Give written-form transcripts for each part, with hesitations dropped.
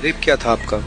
Rape क्या था आपका?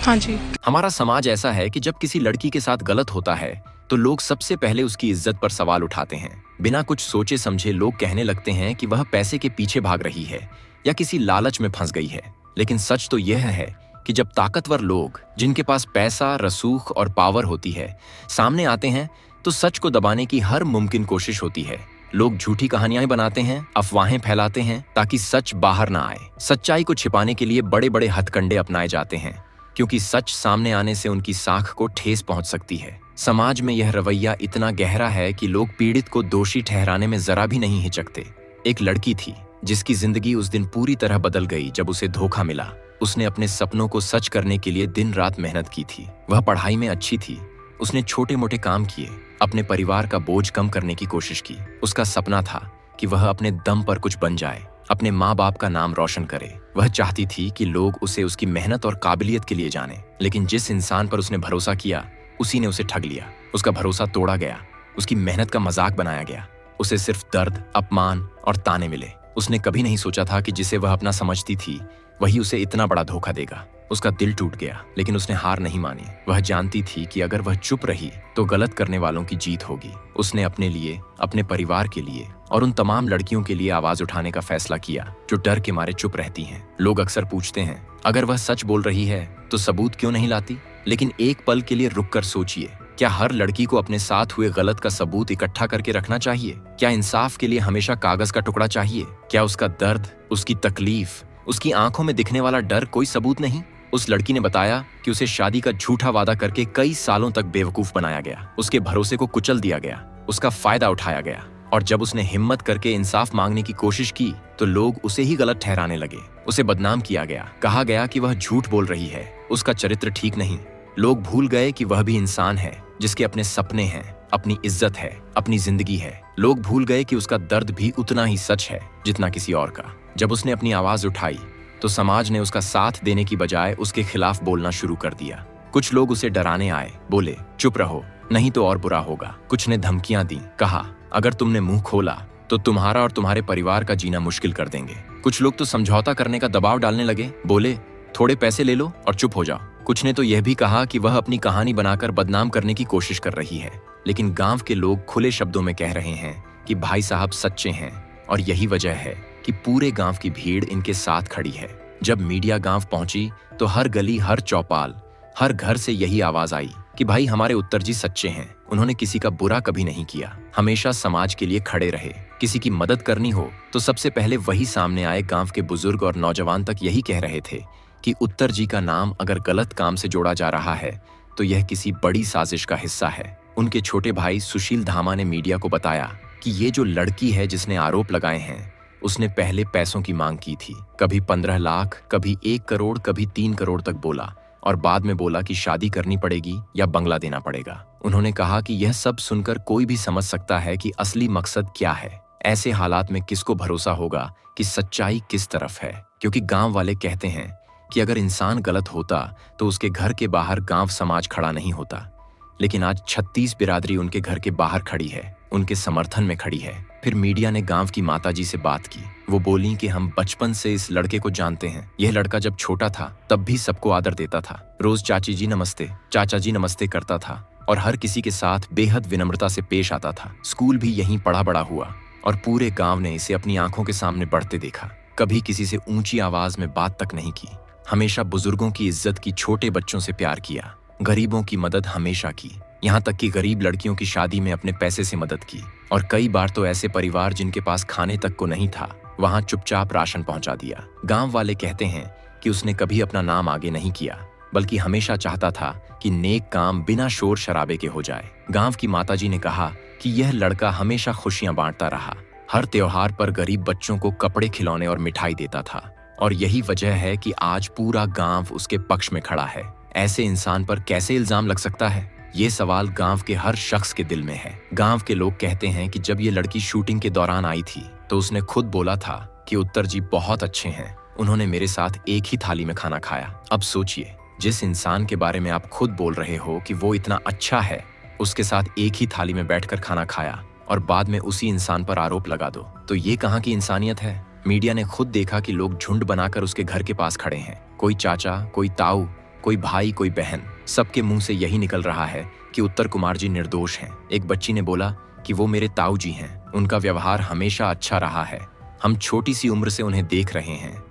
हाँ जी। हमारा समाज ऐसा है कि जब किसी लड़की के साथ गलत होता है तो लोग सबसे पहले उसकी इज्जत पर सवाल उठाते हैं। बिना कुछ सोचे समझे लोग कहने लगते हैं कि वह पैसे के पीछे भाग रही है या किसी लालच में फंस गई है। लेकिन सच तो यह है कि जब ताकतवर लोग, जिनके पास पैसा, रसूख और पावर होती है, सामने आते हैं तो सच को दबाने की हर मुमकिन कोशिश होती है। लोग झूठी कहानियां बनाते हैं, अफवाहें फैलाते हैं ताकि सच बाहर ना आए। सच्चाई को छिपाने के लिए बड़े बड़े हथकंडे अपनाए जाते हैं, क्योंकि सच सामने आने से उनकी साख को ठेस पहुंच सकती है। समाज में यह रवैया इतना गहरा है कि लोग पीड़ित को दोषी ठहराने में जरा भी नहीं हिचकते। एक लड़की थी जिसकी जिंदगी उस दिन पूरी तरह बदल गई जब उसे धोखा मिला। उसने अपने सपनों को सच करने के लिए दिन रात मेहनत की थी। वह पढ़ाई में अच्छी थी। उसने छोटे मोटे काम किए, अपने परिवार का बोझ कम करने की कोशिश की। उसका सपना था कि वह अपने दम पर कुछ बन जाए, अपने माँ बाप का नाम रोशन करे। वह चाहती थी कि लोग उसे उसकी मेहनत और काबिलियत के लिए जाने। लेकिन जिस इंसान पर उसने भरोसा किया, उसी ने उसे ठग लिया। उसका भरोसा तोड़ा गया, उसकी मेहनत का मजाक बनाया गया। उसे सिर्फ दर्द, अपमान और ताने मिले। उसने कभी नहीं सोचा था कि जिसे वह अपना समझती थी वही उसे इतना बड़ा धोखा देगा। उसका दिल टूट गया, लेकिन उसने हार नहीं मानी। वह जानती थी कि अगर वह चुप रही तो गलत करने वालों की जीत होगी। उसने अपने लिए, अपने परिवार के लिए और उन तमाम लड़कियों के लिए आवाज उठाने का फैसला किया जो डर के मारे चुप रहती हैं। लोग अक्सर पूछते हैं, अगर वह सच बोल रही है तो सबूत क्यों नहीं लाती? लेकिन एक पल के लिए रुककर सोचिए, क्या हर लड़की को अपने साथ हुए गलत का सबूत इकट्ठा करके रखना चाहिए? क्या इंसाफ के लिए हमेशा कागज का टुकड़ा चाहिए? क्या उसका दर्द, उसकी तकलीफ, उसकी आंखों में दिखने वाला डर कोई सबूत नहीं? उस लड़की ने बताया कि उसे शादी का झूठा वादा करके कई सालों तक बेवकूफ बनाया गया। उसके भरोसे को कुचल दिया गया, उसका फायदा उठाया गया। और जब उसने हिम्मत करके इंसाफ मांगने की कोशिश की तो लोग उसे ही गलत ठहराने लगे। उसे बदनाम किया गया, कहा गया कि वह झूठ बोल रही है, उसका चरित्र ठीक नहीं। लोग भूल गए कि वह भी इंसान है जिसके अपने सपने हैं, अपनी इज्जत है, अपनी जिंदगी है। लोग भूल गए कि उसका दर्द भी उतना ही सच है जितना किसी और का। जब उसने अपनी आवाज उठाई तो समाज ने उसका साथ देने की बजाय उसके खिलाफ बोलना शुरू कर दिया। कुछ लोग उसे डराने आए, बोले चुप रहो नहीं तो और बुरा होगा। कुछ ने धमकियां दी, कहा अगर तुमने मुंह खोला तो तुम्हारा और तुम्हारे परिवार का जीना मुश्किल कर देंगे। कुछ लोग तो समझौता करने का दबाव डालने लगे, बोले थोड़े पैसे ले लो और चुप हो जाओ। कुछ ने तो यह भी कहा कि वह अपनी कहानी बनाकर बदनाम करने की कोशिश कर रही है। लेकिन गांव के लोग खुले शब्दों में कह रहे हैं कि भाई साहब सच्चे हैं, और यही वजह है कि पूरे गांव की भीड़ इनके साथ खड़ी है। जब मीडिया गांव पहुंची तो हर गली, हर चौपाल, हर घर से यही आवाज आई कि भाई हमारे उत्तर जी सच्चे हैं। उन्होंने किसी का बुरा कभी नहीं किया, हमेशा समाज के लिए खड़े रहे। किसी की मदद करनी हो तो सबसे पहले वही सामने आए। गांव के बुजुर्ग और नौजवान तक यही कह रहे थे कि उत्तर जी का नाम अगर गलत काम से जोड़ा जा रहा है तो यह किसी बड़ी साजिश का हिस्सा है। उनके छोटे भाई सुशील धामा ने मीडिया को बताया कि ये जो लड़की है जिसने आरोप लगाए हैं, उसने पहले पैसों की मांग की थी। कभी 15 लाख, कभी 1 करोड़, कभी 3 करोड़ तक बोला, और बाद में बोला कि शादी करनी पड़ेगी या बंगला देना पड़ेगा। उन्होंने कहा कि यह सब सुनकर कोई भी समझ सकता है कि असली मकसद क्या है। ऐसे हालात में किसको भरोसा होगा कि सच्चाई किस तरफ है? क्योंकि गांव वाले कहते हैं कि अगर इंसान गलत होता तो उसके घर के बाहर गांव समाज खड़ा नहीं होता। लेकिन आज 36 बिरादरी उनके घर के बाहर खड़ी है, उनके समर्थन में खड़ी है। फिर मीडिया ने गांव की माताजी से बात की। वो बोली कि हम बचपन से इस लड़के को जानते हैं। यह लड़का जब छोटा था तब भी सबको आदर देता था। रोज चाची जी नमस्ते, चाचा जी नमस्ते करता था और हर किसी के साथ बेहद विनम्रता से पेश आता था। स्कूल भी यहीं पढ़ा बड़ा हुआ और पूरे गांव ने इसे अपनी आंखों के सामने बढ़ते देखा। कभी किसी से ऊंची आवाज में बात तक नहीं की। हमेशा बुजुर्गों की इज्जत की, छोटे बच्चों से प्यार किया, गरीबों की मदद हमेशा की। यहाँ तक कि गरीब लड़कियों की शादी में अपने पैसे से मदद की। और कई बार तो ऐसे परिवार जिनके पास खाने तक को नहीं था, वहां चुपचाप राशन पहुंचा दिया। गांव वाले कहते हैं कि उसने कभी अपना नाम आगे नहीं किया, बल्कि हमेशा चाहता था कि नेक काम बिना शोर शराबे के हो जाए। गांव की माताजी ने कहा कि यह लड़का हमेशा खुशियां बांटता रहा, हर त्योहार पर गरीब बच्चों को कपड़े, खिलौने और मिठाई देता था। और यही वजह है कि आज पूरा गांव उसके पक्ष में खड़ा है। ऐसे इंसान पर कैसे इल्जाम लग सकता है? ये सवाल गांव के हर शख्स के दिल में है। गांव के लोग कहते हैं कि जब ये लड़की शूटिंग के दौरान आई थी तो उसने खुद बोला था कि उत्तर जी बहुत अच्छे हैं, उन्होंने मेरे साथ एक ही थाली में खाना खाया। अब सोचिए, जिस इंसान के बारे में आप खुद बोल रहे हो कि वो इतना अच्छा है, उसके साथ एक ही थाली में बैठकर खाना खाया और बाद में उसी इंसान पर आरोप लगा दो, तो ये कहाँ की इंसानियत है? मीडिया ने खुद देखा कि लोग झुंड बनाकर उसके घर के पास खड़े हैं। कोई चाचा, कोई ताऊ, कोई भाई, कोई बहन, सबके मुंह से यही निकल रहा है कि उत्तर कुमार जी निर्दोष हैं। एक बच्ची ने बोला कि वो मेरे ताऊ जी हैं, उनका व्यवहार हमेशा अच्छा रहा है, हम छोटी सी उम्र से उन्हें देख रहे हैं।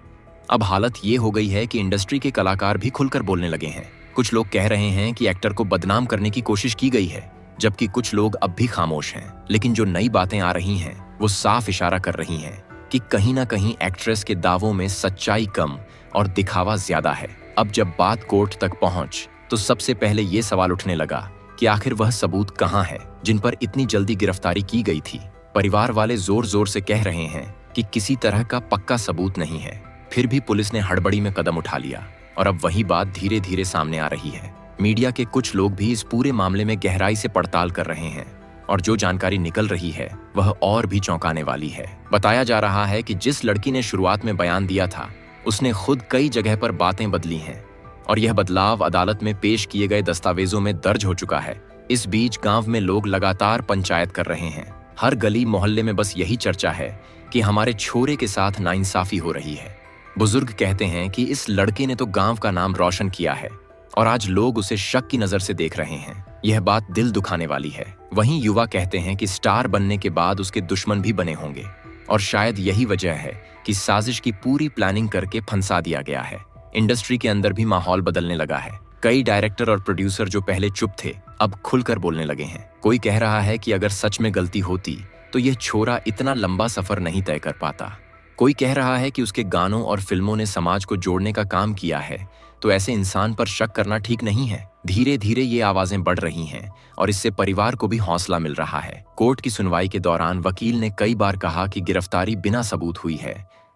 अब हालत ये हो गई है कि इंडस्ट्री के कलाकार भी खुलकर बोलने लगे हैं। कुछ लोग कह रहे हैं कि एक्टर को बदनाम करने की कोशिश की गई है, जबकि कुछ लोग अब भी खामोश हैं। लेकिन जो नई बातें आ रही हैं वो साफ इशारा कर रही हैं कि कहीं ना कहीं एक्ट्रेस के दावों में सच्चाई कम और दिखावा ज्यादा है। अब जब बात कोर्ट तक पहुंच तो सबसे पहले ये सवाल उठने लगा कि आखिर वह सबूत कहां है जिन पर इतनी जल्दी गिरफ्तारी की गई थी। परिवार वाले जोर जोर से कह रहे हैं कि किसी तरह का पक्का सबूत नहीं है, फिर भी पुलिस ने हड़बड़ी में कदम उठा लिया और अब वही बात धीरे धीरे सामने आ रही है। मीडिया के कुछ लोग भी इस पूरे मामले में गहराई से पड़ताल कर रहे हैं और जो जानकारी निकल रही है वह और भी चौंकाने वाली है। बताया जा रहा है कि जिस लड़की ने शुरुआत में बयान दिया था उसने खुद कई जगह पर बातें बदली हैं और यह बदलाव अदालत में पेश किए गए दस्तावेजों में दर्ज हो चुका है। इस बीच गांव में लोग लगातार पंचायत कर रहे हैं। हर गली मोहल्ले में बस यही चर्चा है कि हमारे छोरे के साथ नाइंसाफी हो रही है। बुजुर्ग कहते हैं कि इस लड़के ने तो गांव का नाम रोशन किया है और आज लोग उसे शक की नजर से देख रहे हैं। यह बात दिल दुखाने वाली है। वहीं युवा कहते हैं कि स्टार बनने के बाद उसके दुश्मन भी बने होंगे और शायद यही वजह है कि साजिश की पूरी प्लानिंग करके फंसा दिया गया है। इंडस्ट्री के अंदर भी माहौल बदलने लगा है। कई डायरेक्टर और प्रोड्यूसर जो पहले चुप थे अब खुलकर बोलने लगे हैं। कोई कह रहा है कि अगर सच में गलती होती तो यह छोरा इतना लंबा सफर नहीं तय कर पाता। कोई कह रहा है कि उसके गानों और फिल्मों ने समाज को जोड़ने का काम किया है, तो ऐसे इंसान पर शक करना ठीक नहीं है। धीरे धीरे ये आवाजें बढ़ रही हैं और इससे परिवार को भी हौसला मिल रहा है। कोर्ट की सुनवाई के दौरान वकील ने कई बार कहा कि गिरफ्तारी बिना सबूत हुई है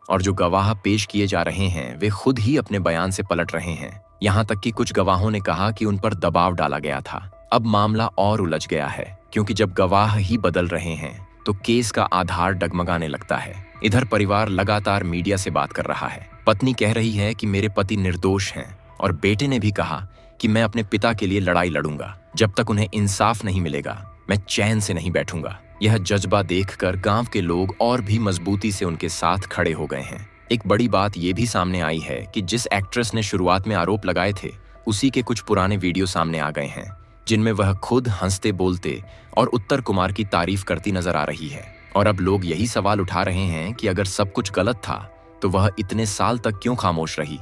और जो गवाह पेश किए जा रहे हैं वे खुद ही अपने बयान से पलट रहे हैं। यहाँ तक कि कुछ गवाहों ने कहा कि उन पर दबाव डाला गया था। अब मामला और उलझ गया है क्योंकि जब गवाह ही बदल रहे हैं तो केस का आधार डगमगाने लगता है। इधर परिवार लगातार मीडिया से बात कर रहा है। पत्नी कह रही है कि मेरे पति निर्दोष हैं और बेटे ने भी कहा कि मैं अपने पिता के लिए लड़ाई लड़ूंगा। जब तक उन्हें इंसाफ नहीं मिलेगा मैं चैन से नहीं बैठूंगा। यह जज्बा देखकर गांव के लोग और भी मजबूती से उनके साथ खड़े हो गए हैं। एक बड़ी बात यह भी सामने आई है कि जिस एक्ट्रेस ने शुरुआत में आरोप लगाए थे उसी के कुछ पुराने वीडियो सामने आ गए हैं जिनमें वह खुद हंसते बोलते और उत्तर कुमार की तारीफ करती नजर आ रही है। और अब लोग यही सवाल उठा रहे हैं कि अगर सब कुछ गलत था तो वह इतने साल तक क्यों खामोश रही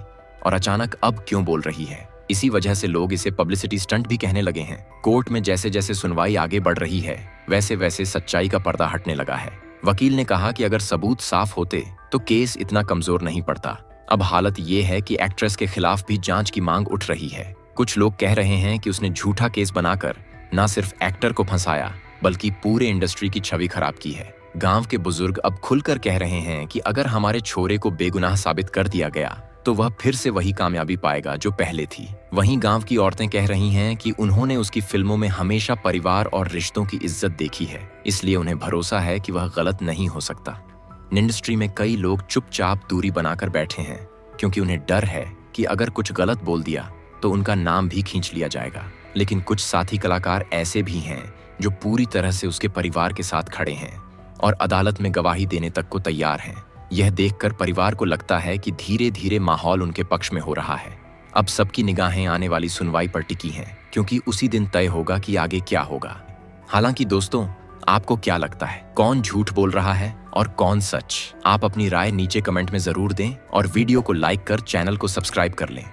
और अचानक अब क्यों बोल रही है। इसी वजह से लोग इसे पब्लिसिटी स्टंट भी कहने लगे हैं। कोर्ट में जैसे जैसे सुनवाई आगे बढ़ रही है वैसे वैसे सच्चाई का पर्दा हटने लगा है। वकील ने कहा कि अगर सबूत साफ होते तो केस इतना कमजोर नहीं पड़ता। अब हालत ये है कि एक्ट्रेस के खिलाफ भी जांच की मांग उठ रही है। कुछ लोग कह रहे हैं कि उसने झूठा केस बनाकर न सिर्फ एक्टर को फंसाया बल्कि पूरे इंडस्ट्री की छवि खराब की है। गांव के बुजुर्ग अब खुलकर कह रहे हैं कि अगर हमारे छोरे को बेगुनाह साबित कर दिया गया तो वह फिर से वही कामयाबी पाएगा जो पहले थी। वहीं गांव की औरतें कह रही हैं कि उन्होंने उसकी फिल्मों में हमेशा परिवार और रिश्तों की इज्जत देखी है, इसलिए उन्हें भरोसा है कि वह गलत नहीं हो सकता। इंडस्ट्री में कई लोग चुपचाप दूरी बनाकर बैठे हैं क्योंकि उन्हें डर है कि अगर कुछ गलत बोल दिया तो उनका नाम भी खींच लिया जाएगा। लेकिन कुछ साथी कलाकार ऐसे भी हैं जो पूरी तरह से उसके परिवार के साथ खड़े हैं और अदालत में गवाही देने तक को तैयार हैं। यह देखकर परिवार को लगता है कि धीरे धीरे माहौल उनके पक्ष में हो रहा है। अब सबकी निगाहें आने वाली सुनवाई पर टिकी हैं क्योंकि उसी दिन तय होगा कि आगे क्या होगा। हालांकि दोस्तों, आपको क्या लगता है, कौन झूठ बोल रहा है और कौन सच? आप अपनी राय नीचे कमेंट में जरूर दें और वीडियो को लाइक कर चैनल को सब्सक्राइब कर लें।